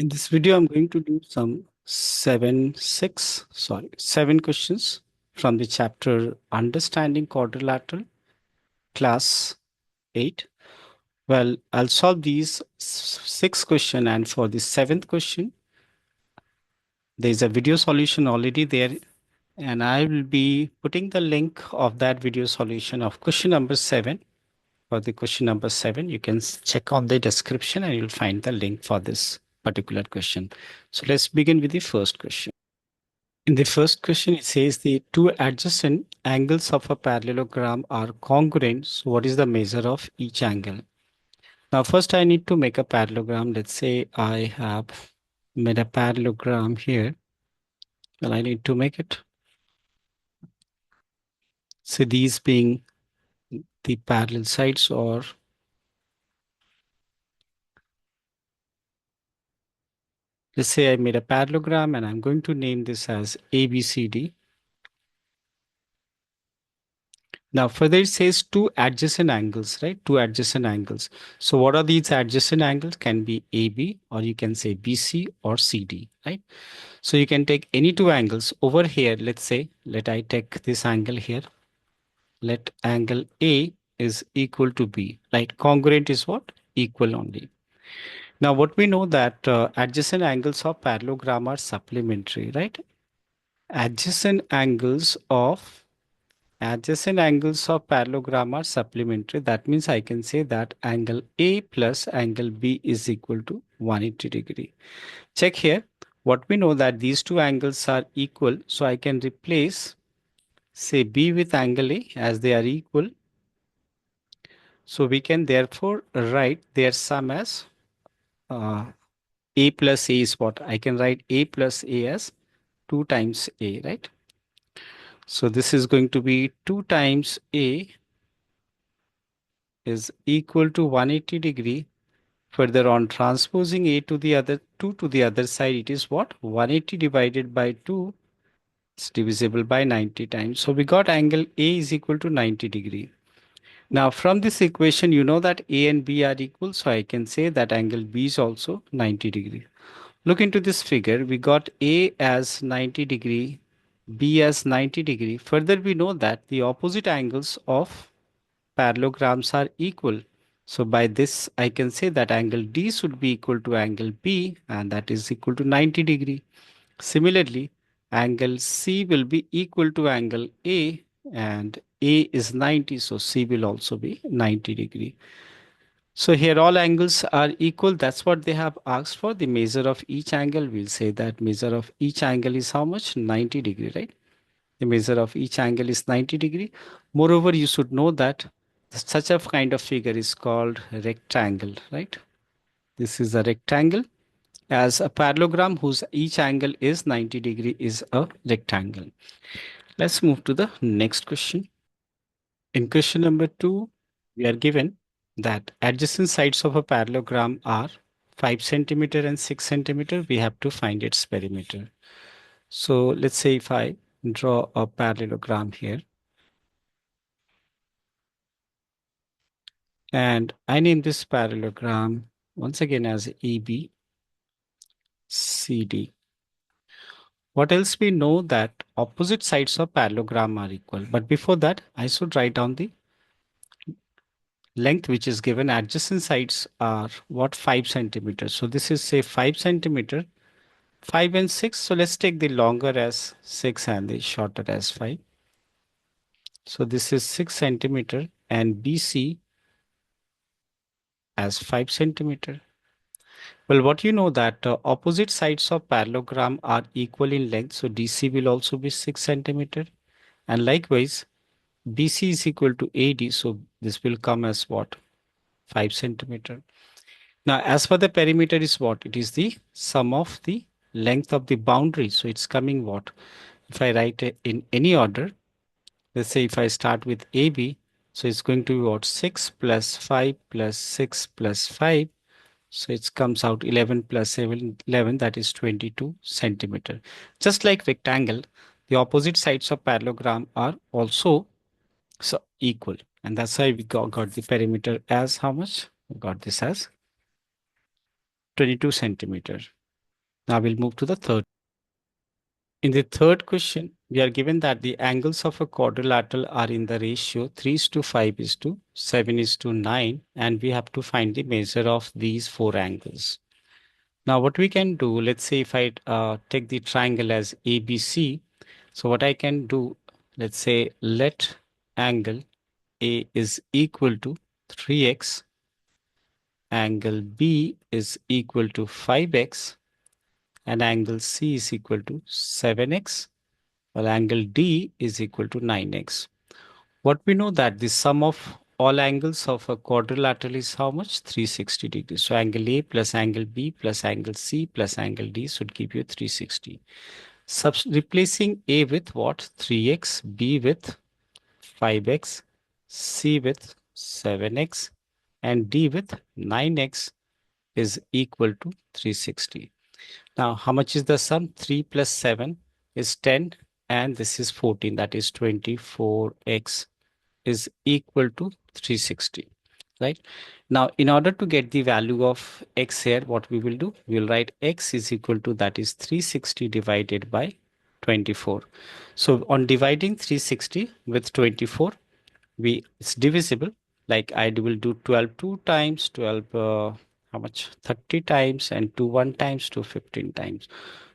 In this video, I'm going to do some seven questions from the chapter Understanding Quadrilateral, class 8. Well, I'll solve these six questions, and for the seventh question, there's a video solution already there, and I will be putting the link of that video solution of question number 7. For the question number 7, you can check on the description and you'll find the link for this particular question. So let's begin with the first question. In the first question, it says the two adjacent angles of a parallelogram are congruent. So what is the measure of each angle? Now, first I need to make a parallelogram. Let's say I have made a parallelogram here. Well, I need to make it. So these being the parallel sides, or let's say I made a parallelogram and I'm going to name this as ABCD. Now further it says two adjacent angles, right? Two adjacent angles. So what are these adjacent angles? Can be AB, or you can say BC or CD, right? So you can take any two angles over here. Let's say, let I take this angle here. Let angle A is equal to B, right? Congruent is what? Equal only. Now what we know that adjacent angles of parallelogram are supplementary, right? Adjacent angles of parallelogram are supplementary. That means I can say that angle A plus angle B is equal to 180 degree. Check here. What we know that these two angles are equal. So I can replace say B with angle A as they are equal. So we can therefore write their sum as A plus A is what? I can write A plus A as 2 times A, right? So this is going to be 2 times A is equal to 180 degree. Further on, transposing A to the other 2 to the other side, it is what? 180 divided by 2 is divisible by 90 times. So we got angle A is equal to 90 degree. Now from this equation, you know that A and B are equal. So I can say that angle B is also 90 degree. Look into this figure. We got A as 90 degree, B as 90 degree. Further, we know that the opposite angles of parallelograms are equal. So by this, I can say that angle D should be equal to angle B, and that is equal to 90 degree. Similarly, angle C will be equal to angle A, and A is 90, so C will also be 90 degree. So here all angles are equal. That's what they have asked for. The measure of each angle, we'll say that measure of each angle is how much? 90 degree, right? The measure of each angle is 90 degree. Moreover, you should know that such a kind of figure is called rectangle, right? This is a rectangle, as a parallelogram whose each angle is 90 degree is a rectangle. Let's move to the next question. In question number 2, we are given that adjacent sides of a parallelogram are 5 centimeter and 6 centimeter. We have to find its perimeter. So let's say if I draw a parallelogram here, and I name this parallelogram once again as AB, CD. What else we know that opposite sides of parallelogram are equal. But before that, I should write down the length which is given. Adjacent sides are what? 5 centimeters. So this is say 5 centimeter, 5 and 6. So let's take the longer as 6 and the shorter as 5. So this is 6 centimeter and BC as 5 centimeter. Well, what you know that opposite sides of parallelogram are equal in length. So DC will also be 6 centimeter. And likewise, BC is equal to AD. So this will come as what? 5 centimeter. Now, as for the perimeter is what? It is the sum of the length of the boundary. So it's coming what? If I write it in any order, let's say if I start with AB, so it's going to be what? 6 plus 5 plus 6 plus 5. So it comes out 11 plus 7, 11, that is 22 centimeter. Just like rectangle, the opposite sides of parallelogram are also so equal. And that's why we got the perimeter as how much? We got this as 22 centimeter. Now we'll move to the third. In the third question, we are given that the angles of a quadrilateral are in the ratio 3 is to 5 is to 7 is to 9, and we have to find the measure of these four angles. Now, what we can do, let's say if I take the triangle as ABC, so what I can do, let's say let angle A is equal to 3x, angle B is equal to 5x, and angle C is equal to 7x, while angle D is equal to 9x. What we know that the sum of all angles of a quadrilateral is how much? 360 degrees. So angle A plus angle B plus angle C plus angle D should give you 360. Replacing A with what? 3x, B with 5x, C with 7x, and D with 9x is equal to 360. Now, how much is the sum? 3 plus 7 is 10, and this is 14, that is 24x is equal to 360, right? Now, in order to get the value of x here, what we will do? We will write x is equal to, that is 360 divided by 24. So on dividing 360 with 24, it's divisible. Like I will do 12 two times, 12 how much? 30 times, and 2 one times, 2 15 times.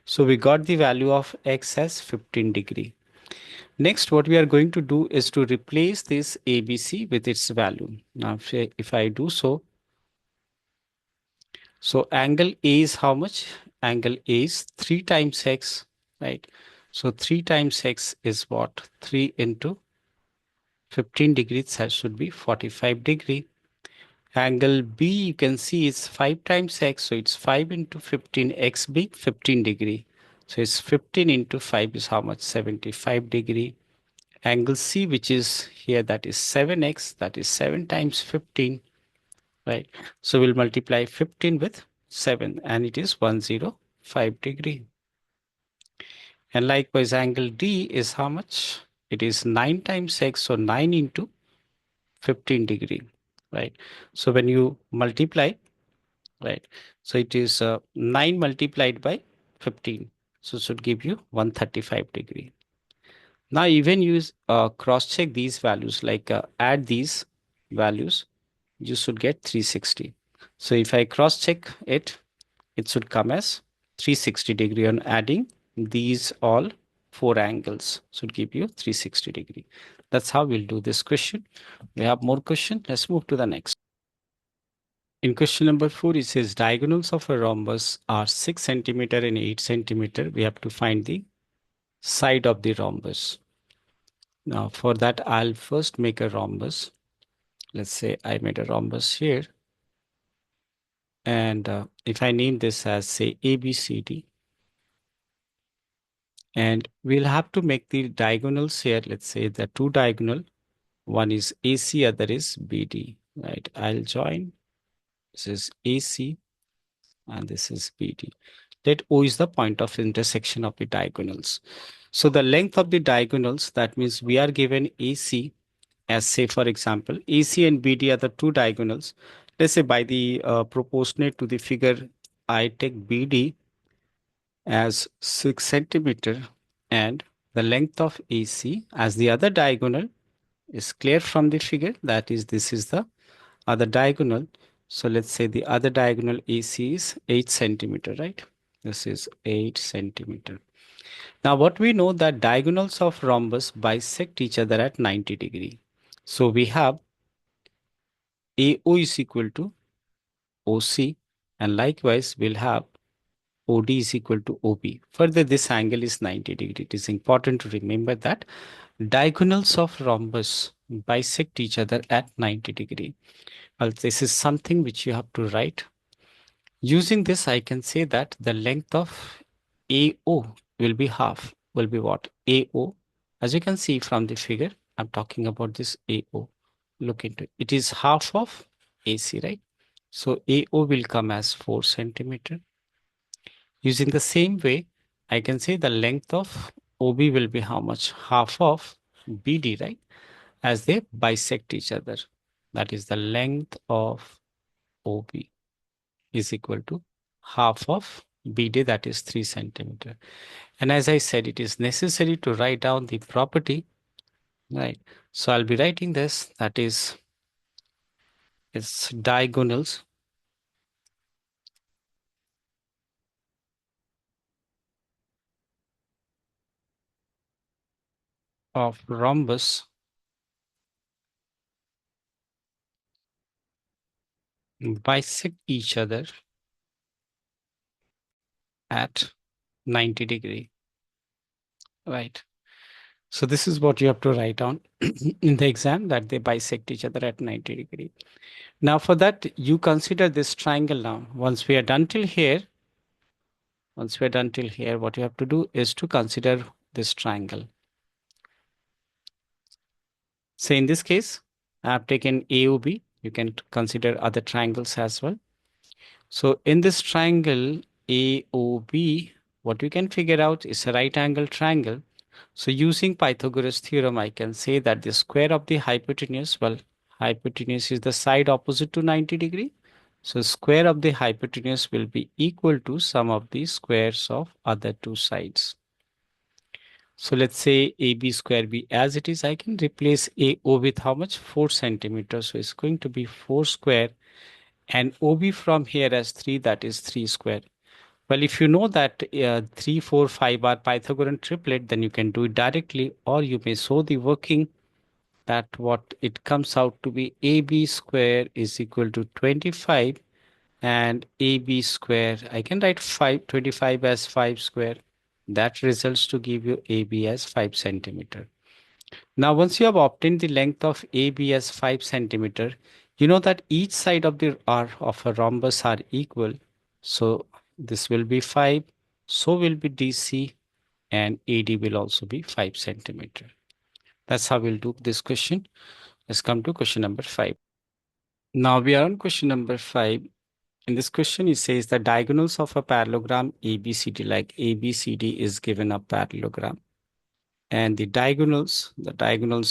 So we got the value of x as 15 degree. Next, what we are going to do is to replace this ABC with its value. Now, if I do so, so angle A is how much? Angle A is 3 times x, right? So 3 times x is what? 3 into 15 degrees, that should be 45 degree. Angle B, you can see it's 5 times x, so it's 5 into 15, x big, 15 degree. So it's 15 into 5 is how much? 75 degree. Angle C, which is here, that is 7x, that is 7 times 15, right? So we'll multiply 15 with 7, and it is 105 degree. And likewise, angle D is how much? It is 9 times x, so 9 into 15 degree, right? So when you multiply, right, so it is 9 multiplied by 15, so it should give you 135 degree. Now even use cross check these values, like add these values, you should get 360. So if I cross check it, it should come as 360 degree. On adding these all four angles should give you 360 degree. That's how we'll do this question. We have more question. Let's move to the next. In question number 4, it says diagonals of a rhombus are 6 centimeter and 8 centimeter. We have to find the side of the rhombus. Now for that, I'll first make a rhombus. Let's say I made a rhombus here. And if I name this as, say, ABCD, and we'll have to make the diagonals here. Let's say the two diagonal, one is AC, other is BD, right? I'll join. This is AC and this is BD. Let O is the point of intersection of the diagonals. So the length of the diagonals, that means we are given AC as, say, for example, AC and BD are the two diagonals. Let's say by the proportionate to the figure, I take BD as 6 centimeter, and the length of AC as the other diagonal is clear from the figure. That is, this is the other diagonal. So let's say the other diagonal AC is 8 centimeter, right? This is 8 centimeter. Now what we know, that diagonals of rhombus bisect each other at 90 degree. So we have AO is equal to OC, and likewise we'll have OD is equal to OB. Further, this angle is 90 degree. It is important to remember that diagonals of rhombus bisect each other at 90 degree. Well, this is something which you have to write. Using this, I can say that the length of AO will be half, will be what? AO. As you can see from the figure, I'm talking about this AO. Look into it. It is half of AC, right? So AO will come as 4 centimeter. Using the same way, I can say the length of OB will be how much? Half of BD, right? As they bisect each other. That is, the length of OB is equal to half of BD, that is 3 centimeter. And as I said, it is necessary to write down the property, right? So I'll be writing this, that is, its diagonals of rhombus bisect each other at 90 degree, right? So this is what you have to write down in the exam, that they bisect each other at 90 degree. Now for that, you consider this triangle now. Once we are done till here, what you have to do is to consider this triangle. So in this case, I have taken AOB. You can consider other triangles as well. So in this triangle AOB, what you can figure out is a right angle triangle. So using Pythagoras theorem, I can say that the square of the hypotenuse, well, hypotenuse is the side opposite to 90 degree. So square of the hypotenuse will be equal to sum of the squares of other two sides. So let's say AB square be as it is. I can replace AO with how much? 4 centimeters. So it's going to be 4 square, and OB from here as 3, that is 3 square. Well, if you know that 3, 4, 5 are Pythagorean triplet, then you can do it directly, or you may show the working that what it comes out to be AB square is equal to 25, and AB square, I can write 25 as 5 square. That results to give you AB as 5 centimeter. Now, once you have obtained the length of AB as 5 centimeter, you know that each side of the R of a rhombus are equal. So this will be 5, so will be DC, and AD will also be 5 centimeter. That's how we'll do this question. Let's come to question number 5. Now we are on question number 5. In this question, it says the diagonals of a parallelogram ABCD, like ABCD is given a parallelogram. And the diagonals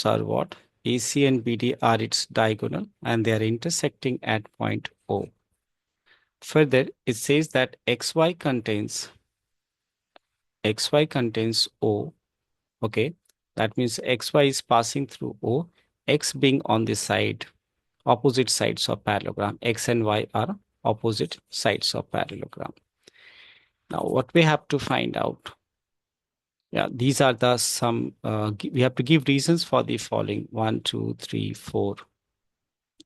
are what? AC and BD are its diagonal, and they are intersecting at point O. Further, it says that XY contains O. Okay, that means XY is passing through O, X being on the side, opposite sides of parallelogram. X and Y are opposite sides of parallelogram. Now, what we have to find out, yeah, these are the some, we have to give reasons for the following 1, 2, 3, 4.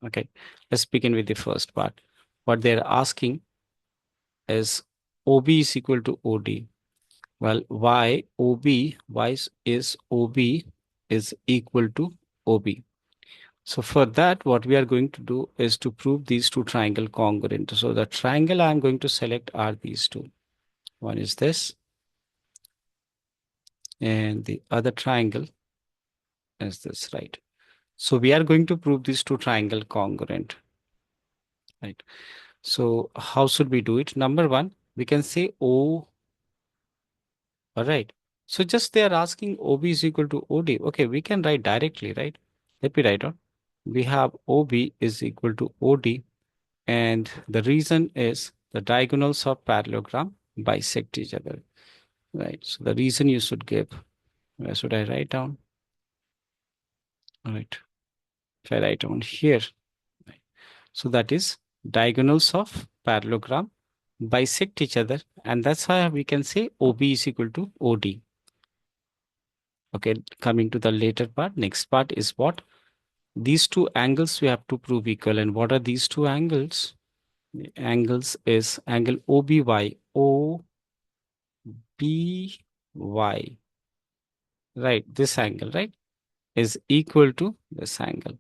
Okay, let's begin with the first part. What they're asking is OB is equal to OD. Well, why is OB is equal to OB? So for that, what we are going to do is to prove these two triangle congruent. So the triangle I'm going to select are these two. One is this, and the other triangle is this, right? So we are going to prove these two triangle congruent, right? So how should we do it? Number one, we can say O, all right. So just they are asking OB is equal to OD. Okay, we can write directly, right? Let me write on. We have OB is equal to OD, and the reason is the diagonals of parallelogram bisect each other, right? So the reason you should give, where should I write down? All right, if I write down here, right? So that is diagonals of parallelogram bisect each other, and that's why we can say OB is equal to OD. Okay, coming to the later part, next part is what? These two angles we have to prove equal. And what are these two angles? The angles is angle OBY, OBY, right? This angle, right, is equal to this angle.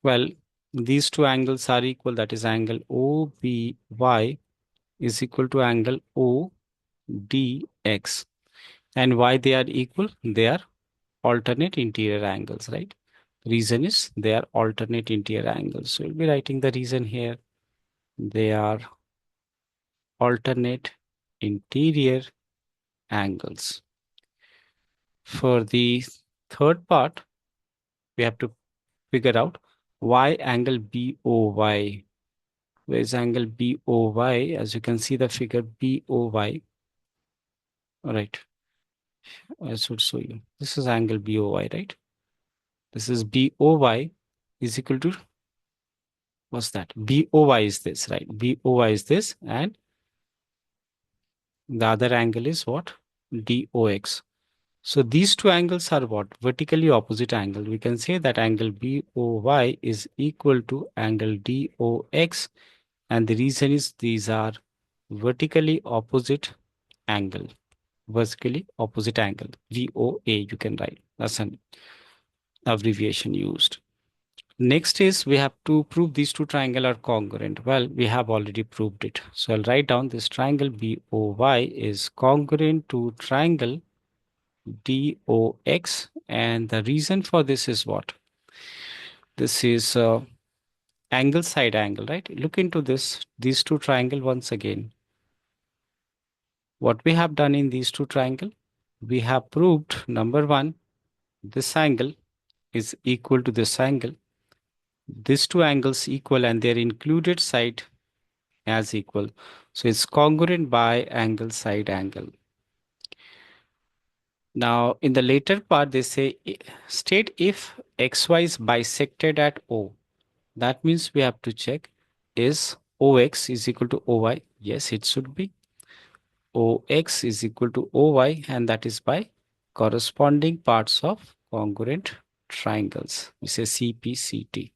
Well, these two angles are equal. That is angle OBY is equal to angle ODX. And why they are equal? They are alternate interior angles, right? Reason is they are alternate interior angles. So we'll be writing the reason here. They are alternate interior angles. For the third part, we have to figure out why angle BOY. Where is angle BOY? As you can see the figure BOY. All right, I should show you. This is angle BOY, right? This is BOY is equal to, what's that? BOY is this, right? BOY is this, and the other angle is what? DOX. So these two angles are what? Vertically opposite angle. We can say that angle BOY is equal to angle DOX, and the reason is these are vertically opposite angle. Vertically opposite angle. VOA you can write. That's an abbreviation used. Next is we have to prove these two triangles are congruent. Well, we have already proved it. So I'll write down this triangle BOY is congruent to triangle DOX, and the reason for this is what? This is angle side angle, right? Look into these two triangle once again. What we have done in these two triangle, we have proved number one, this angle is equal to this angle. These two angles equal and their included side as equal. So it's congruent by angle side angle. Now in the later part they say state if xy is bisected at O. That means we have to check is OX is equal to OY. Yes, it should be. OX is equal to OY, and that is by corresponding parts of congruent triangles. We say CPCT.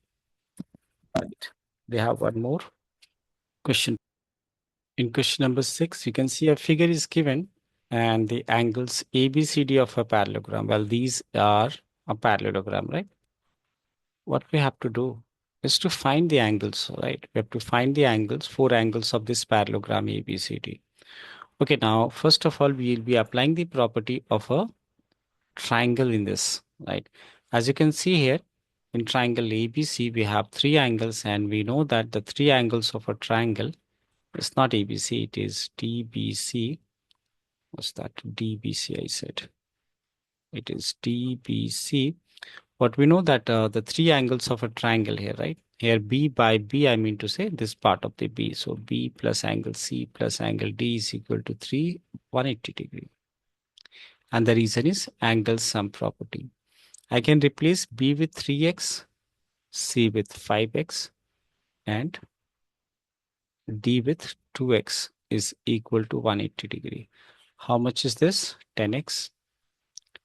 Right. We have one more question. In question number 6, you can see a figure is given and the angles ABCD of a parallelogram. Well, these are a parallelogram, right? What we have to do is to find the angles, right? We have to find the angles, 4 angles of this parallelogram ABCD. Okay, now, first of all, we will be applying the property of a triangle in this, right? As you can see here, in triangle ABC, we have 3 angles, and we know that the 3 angles of a triangle is not ABC, it is DBC. What's that? DBC, I said. It is DBC. But we know that the 3 angles of a triangle here, right? Here B by B, I mean to say this part of the B. So B plus angle C plus angle D is equal to 180 degree. And the reason is angle sum property. I can replace B with 3x, C with 5x, and D with 2x is equal to 180 degree. How much is this? 10x.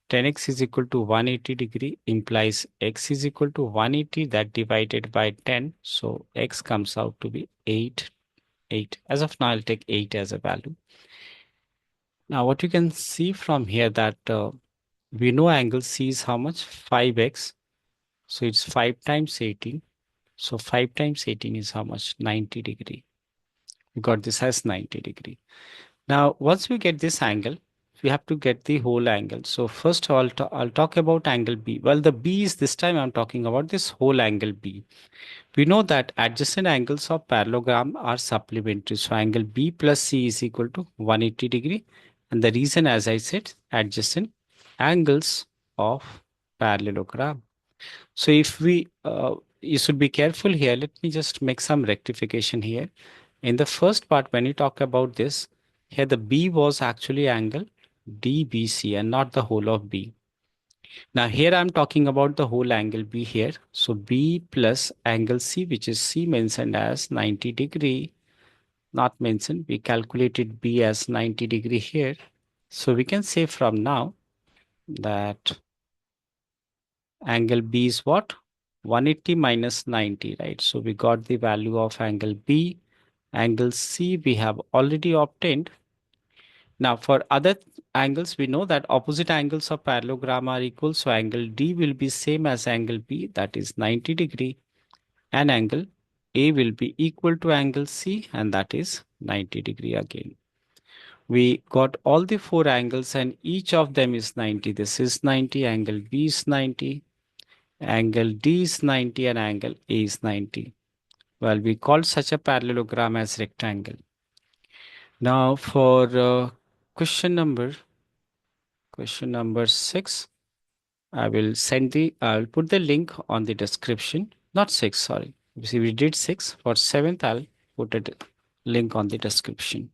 10x is equal to 180 degree implies x is equal to 180 that divided by 10. So x comes out to be 8. As of now, I'll take 8 as a value. Now what you can see from here that we know angle C is how much? 5x. So it's 5 times 18. So 5 times 18 is how much? 90 degree. We got this as 90 degree. Now, once we get this angle, we have to get the whole angle. So first of all, I'll talk about angle B. Well, the B is this time I'm talking about this whole angle B. We know that adjacent angles of parallelogram are supplementary. So angle B plus C is equal to 180 degree. And the reason, as I said, adjacent angles of parallelogram. So if you should be careful here. Let me just make some rectification here. In the first part, when you talk about this, here the B was actually angle DBC and not the whole of B. Now here I'm talking about the whole angle B here. So B plus angle C, which is C mentioned as 90 degree, not mentioned. We calculated B as 90 degree here. So we can say from now that angle B is what? 180 minus 90, right? So we got the value of angle B. Angle C we have already obtained. Now for other angles, we know that opposite angles of parallelogram are equal. So angle D will be same as angle B, that is 90 degree. And angle A will be equal to angle C, and that is 90 degree again. We got all the 4 angles and each of them is 90. This is 90, angle B is 90, angle D is 90, and angle A is 90. Well, we call such a parallelogram as rectangle. Now for question number 6, I'll put the link on the description. Not 6, sorry. See, we did 6. For 7th, I'll put a link on the description.